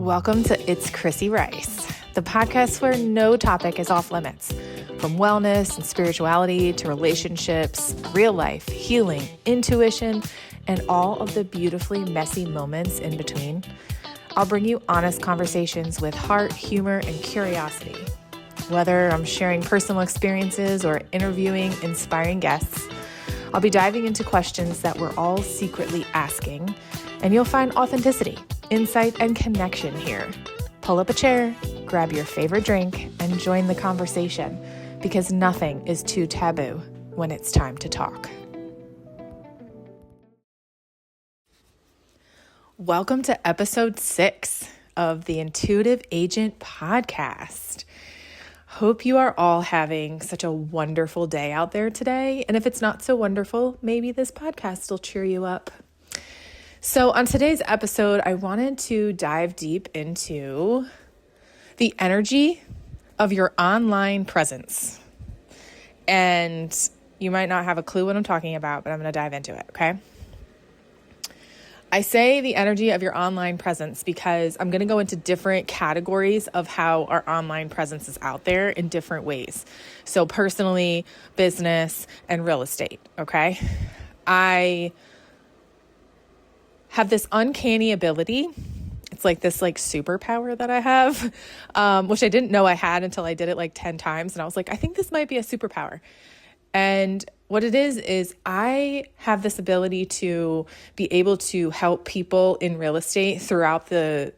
Welcome to It's Chrissy Rice, the podcast where no topic is off limits. From wellness and spirituality to relationships, real life, healing, intuition, and all of the beautifully messy moments in between. I'll bring you honest conversations with heart, humor, and curiosity. Whether I'm sharing personal experiences or interviewing inspiring guests, I'll be diving into questions that we're all secretly asking, and you'll find authenticity, insight, and connection here. Pull up a chair, grab your favorite drink, and join the conversation, because nothing is too taboo when it's time to talk. Welcome to episode 6 of the Intuitive Agent podcast. Hope you are all having such a wonderful day out there today. And if it's not so wonderful, maybe this podcast will cheer you up. So on today's episode, I wanted to dive deep into the energy of your online presence. And you might not have a clue what I'm talking about, but I'm going to dive into it, okay? I say the energy of your online presence because I'm going to go into different categories of how our online presence is out there in different ways. So personally, business, and real estate, okay? I have this uncanny ability. It's like this superpower that I have, which I didn't know I had until I did it 10 times. And I was like, I think this might be a superpower. And what it is I have this ability to be able to help people in real estate throughout the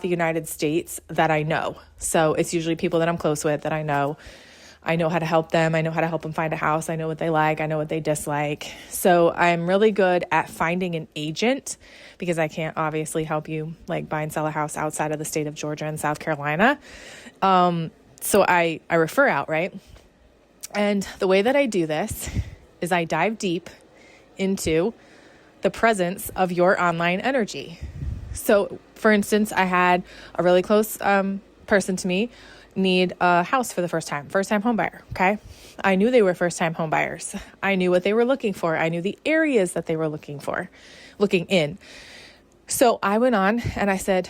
United States that I know. So it's usually people that I'm close with that I know. I know how to help them. I know how to help them find a house. I know what they like. I know what they dislike. So I'm really good at finding an agent because I can't obviously help you buy and sell a house outside of the state of Georgia and South Carolina. So I refer out, right? And the way that I do this is I dive deep into the presence of your online energy. So for instance, I had a really close person to me need a house for the first-time home buyer, okay? I knew they were first-time home buyers. I knew what they were looking for. I knew the areas that they were looking in. So I went on and I said,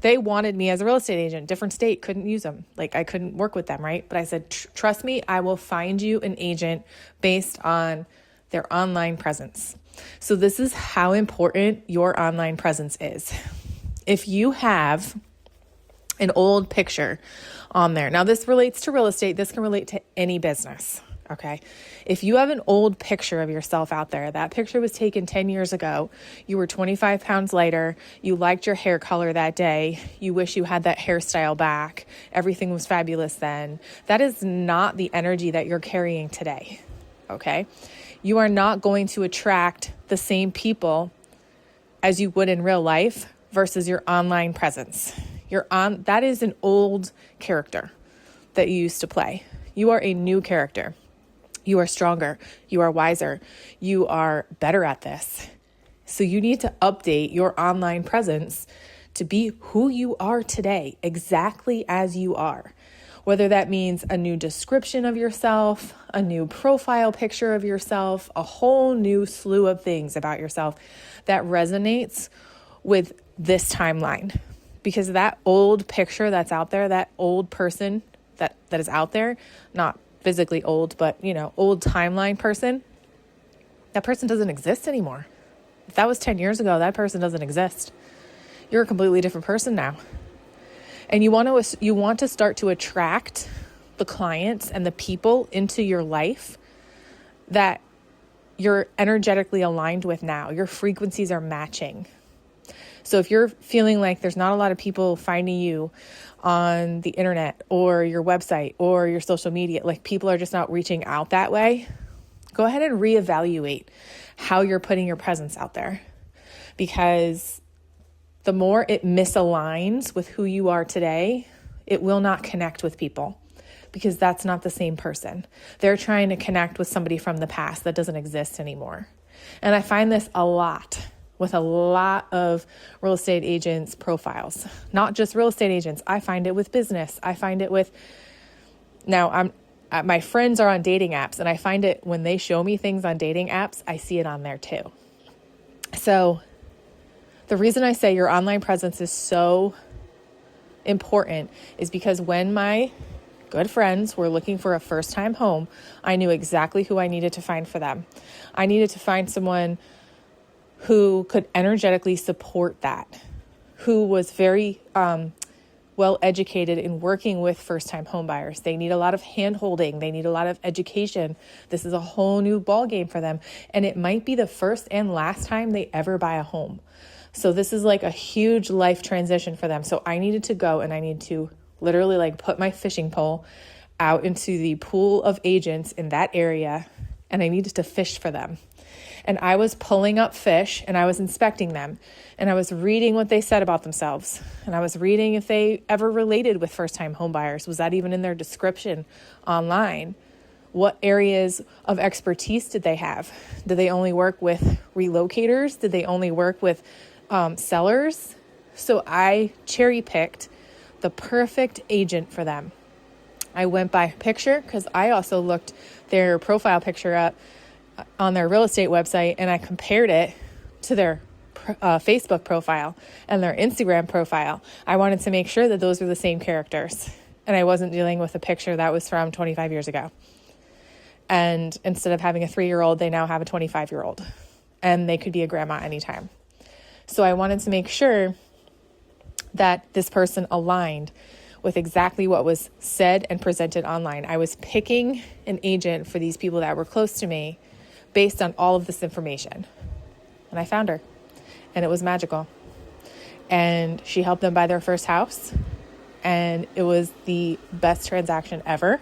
they wanted me as a real estate agent, different state, couldn't use them. I couldn't work with them, right? But I said, trust me, I will find you an agent based on their online presence. So this is how important your online presence is. If you have an old picture on there. Now this relates to real estate. This can relate to any business. Okay. If you have an old picture of yourself out there, that picture was taken 10 years ago. You were 25 pounds lighter. You liked your hair color that day. You wish you had that hairstyle back. Everything was fabulous then. That is not the energy that you're carrying today. Okay. You are not going to attract the same people as you would in real life versus your online presence. That is an old character that you used to play. You are a new character. You are stronger. You are wiser. You are better at this. So you need to update your online presence to be who you are today, exactly as you are. Whether that means a new description of yourself, a new profile picture of yourself, a whole new slew of things about yourself that resonates with this timeline. Because that old picture that's out there, that old person that is out there, not physically old, but, old timeline person, that person doesn't exist anymore. If that was 10 years ago, that person doesn't exist. You're a completely different person now. And you want to start to attract the clients and the people into your life that you're energetically aligned with now. Your frequencies are matching. So if you're feeling like there's not a lot of people finding you on the internet or your website or your social media, people are just not reaching out that way, go ahead and reevaluate how you're putting your presence out there. Because the more it misaligns with who you are today, it will not connect with people because that's not the same person. They're trying to connect with somebody from the past that doesn't exist anymore. And I find this a lot with a lot of real estate agents' profiles, not just real estate agents. I find it with business. I find it with, my friends are on dating apps, and I find it when they show me things on dating apps, I see it on there too. So the reason I say your online presence is so important is because when my good friends were looking for a first-time home, I knew exactly who I needed to find for them. I needed to find someone who could energetically support that, who was very well educated in working with first-time home buyers. They need a lot of hand-holding. They need a lot of education. This is a whole new ball game for them. And it might be the first and last time they ever buy a home. So this is like a huge life transition for them. So I needed to go and I need to literally like put my fishing pole out into the pool of agents in that area, and I needed to fish for them. And I was pulling up fish and I was inspecting them and I was reading what they said about themselves. And I was reading if they ever related with first-time home buyers. Was that even in their description online? What areas of expertise did they have? Did they only work with relocators? Did they only work with sellers? So I cherry-picked the perfect agent for them. I went by picture because I also looked their profile picture up on their real estate website, and I compared it to their Facebook profile and their Instagram profile. I wanted to make sure that those were the same characters, and I wasn't dealing with a picture that was from 25 years ago. And instead of having a 3-year-old, they now have a 25-year-old, and they could be a grandma anytime. So I wanted to make sure that this person aligned with exactly what was said and presented online. I was picking an agent for these people that were close to me based on all of this information. And I found her, and it was magical. And she helped them buy their first house, and it was the best transaction ever.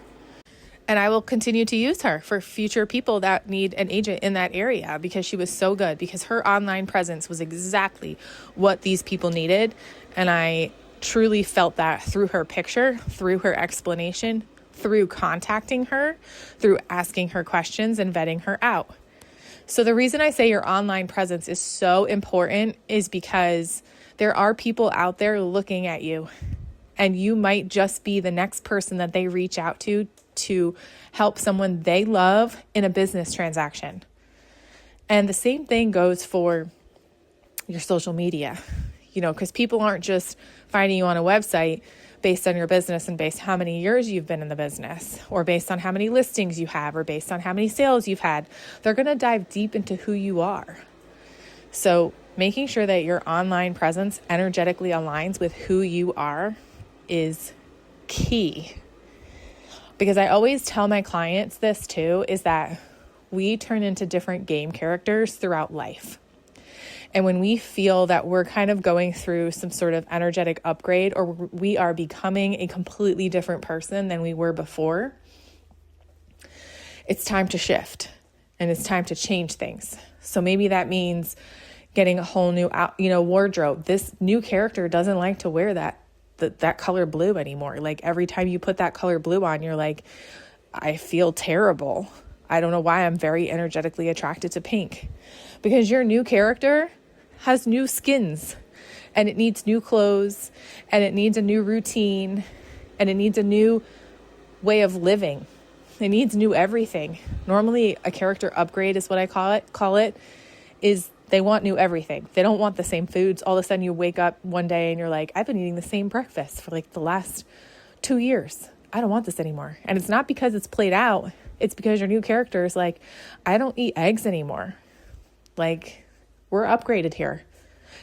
And I will continue to use her for future people that need an agent in that area because she was so good, because her online presence was exactly what these people needed. And I truly felt that through her picture, through her explanation, through contacting her, through asking her questions and vetting her out. So the reason I say your online presence is so important is because there are people out there looking at you, and you might just be the next person that they reach out to help someone they love in a business transaction. And the same thing goes for your social media, because people aren't just finding you on a website based on your business and based on how many years you've been in the business, or based on how many listings you have, or based on how many sales you've had. They're going to dive deep into who you are. So making sure that your online presence energetically aligns with who you are is key. Because I always tell my clients this too, is that we turn into different game characters throughout life. And when we feel that we're kind of going through some sort of energetic upgrade, or we are becoming a completely different person than we were before, it's time to shift and it's time to change things. So maybe that means getting a whole new, wardrobe. This new character doesn't like to wear that color blue anymore. Like every time you put that color blue on, you're like, I feel terrible. I don't know why I'm very energetically attracted to pink. Because your new character has new skins, and it needs new clothes, and it needs a new routine, and it needs a new way of living. It needs new everything. Normally a character upgrade is what I call it, is they want new everything. They don't want the same foods. All of a sudden you wake up one day and you're like, I've been eating the same breakfast for like the last 2 years. I don't want this anymore. And it's not because it's played out. It's because your new character is like, I don't eat eggs anymore. Like, we're upgraded here.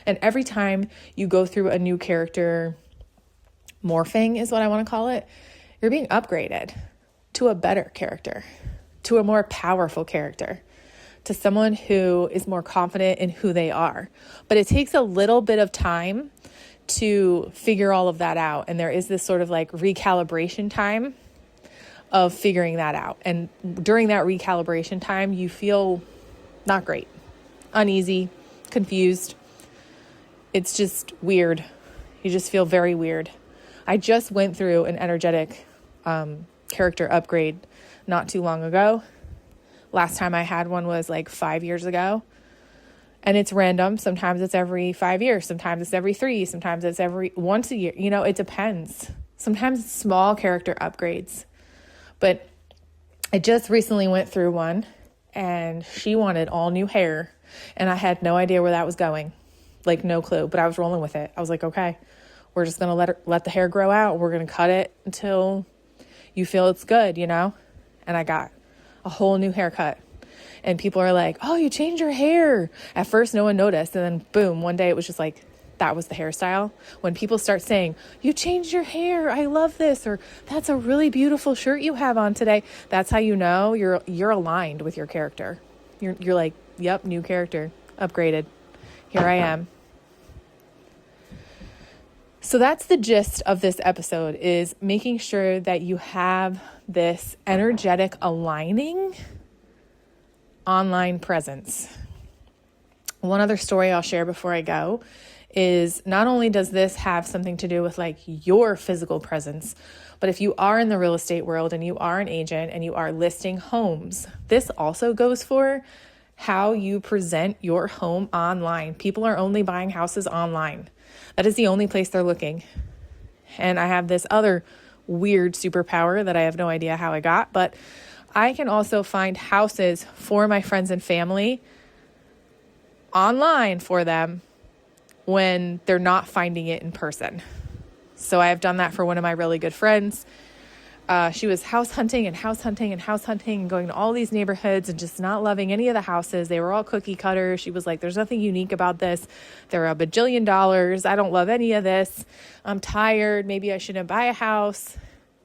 And every time you go through a new character morphing is what I want to call it, you're being upgraded to a better character, to a more powerful character, to someone who is more confident in who they are. But it takes a little bit of time to figure all of that out. And there is this sort of like recalibration time of figuring that out. And during that recalibration time, you feel not great, uneasy, confused. It's just weird. You just feel very weird. I just went through an energetic character upgrade not too long ago. Last time I had one was like 5 years ago. And it's random. Sometimes it's every 5 years. Sometimes it's every 3. Sometimes it's every once a year. It depends. Sometimes it's small character upgrades. But I just recently went through one, and she wanted all new hair. And I had no idea where that was going. Like, no clue. But I was rolling with it. I was like, okay, we're just going to let the hair grow out. We're going to cut it until you feel it's good, And I got a whole new haircut. And people are like, oh, you changed your hair. At first, no one noticed. And then boom, one day it was just like, that was the hairstyle. When people start saying, you changed your hair, I love this, or that's a really beautiful shirt you have on today, that's how you know you're aligned with your character. You're like, yep, new character, upgraded. Here I am. So that's the gist of this episode, is making sure that you have this energetic aligning online presence. One other story I'll share before I go is, not only does this have something to do with like your physical presence, but if you are in the real estate world and you are an agent and you are listing homes, this also goes for how you present your home online. People are only buying houses online. That is the only place they're looking. And I have this other weird superpower that I have no idea how I got, but I can also find houses for my friends and family online for them when they're not finding it in person. So I have done that for one of my really good friends. She was house hunting and going to all these neighborhoods and just not loving any of the houses. They were all cookie cutters. She was like, there's nothing unique about this. They're $1 bajillion. I don't love any of this. I'm tired. Maybe I shouldn't buy a house.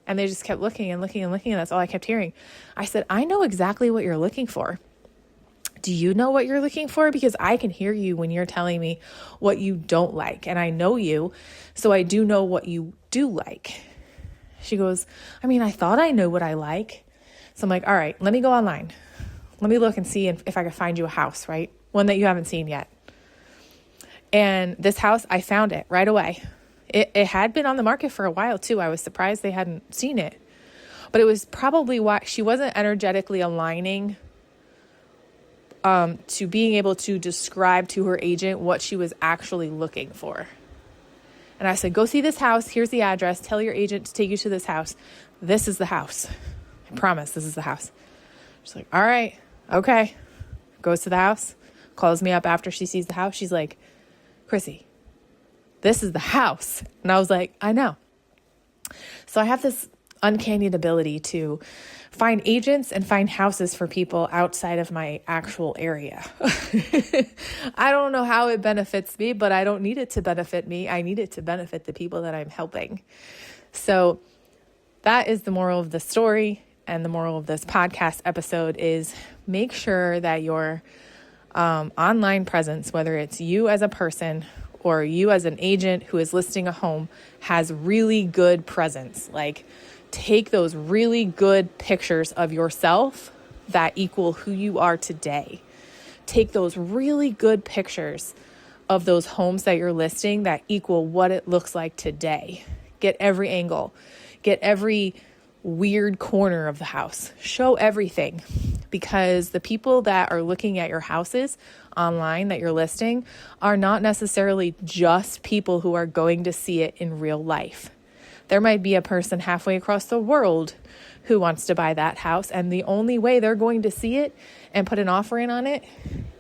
And they just kept looking and looking and looking. And that's all I kept hearing. I said, I know exactly what you're looking for. Do you know what you're looking for? Because I can hear you when you're telling me what you don't like. And I know you, so I do know what you do like. She goes, I thought I knew what I like. So I'm like, all right, let me go online. Let me look and see if I can find you a house, right? One that you haven't seen yet. And this house, I found it right away. It had been on the market for a while too. I was surprised they hadn't seen it. But it was probably why she wasn't energetically aligning to being able to describe to her agent what she was actually looking for. And I said, go see this house. Here's the address. Tell your agent to take you to this house. This is the house. I promise this is the house. She's like, all right, okay. Goes to the house, calls me up after she sees the house. She's like, Chrissy, this is the house. And I was like, I know. So I have this uncanny ability to find agents and find houses for people outside of my actual area. I don't know how it benefits me, but I don't need it to benefit me. I need it to benefit the people that I'm helping. So that is the moral of the story. And the moral of this podcast episode is make sure that your online presence, whether it's you as a person or you as an agent who is listing a home, has really good presence. Like, take those really good pictures of yourself that equal who you are today. Take those really good pictures of those homes that you're listing that equal what it looks like today. Get every angle. Get every weird corner of the house. Show everything, because the people that are looking at your houses online that you're listing are not necessarily just people who are going to see it in real life. There might be a person halfway across the world who wants to buy that house, and the only way they're going to see it and put an offer in on it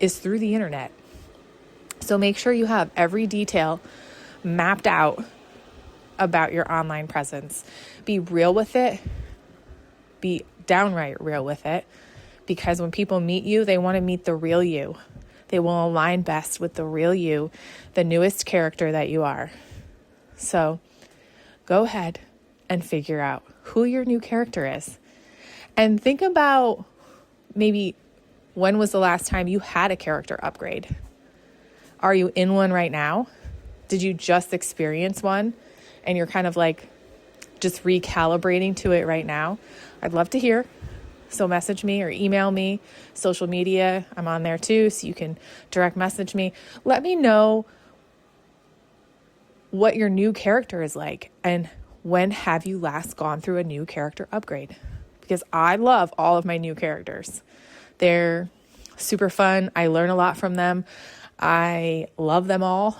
is through the internet. So make sure you have every detail mapped out about your online presence. Be real with it. Be downright real with it, because when people meet you, they want to meet the real you. They will align best with the real you, the newest character that you are. So go ahead and figure out who your new character is. And think about maybe when was the last time you had a character upgrade? Are you in one right now? Did you just experience one and you're kind of like just recalibrating to it right now? I'd love to hear. So message me or email me, social media. I'm on there too, so you can direct message me. Let me know what your new character is like, and when have you last gone through a new character upgrade? Because I love all of my new characters. They're super fun. I learn a lot from them. I love them all.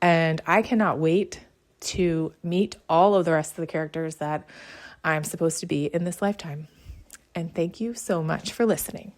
And I cannot wait to meet all of the rest of the characters that I'm supposed to be in this lifetime. And thank you so much for listening.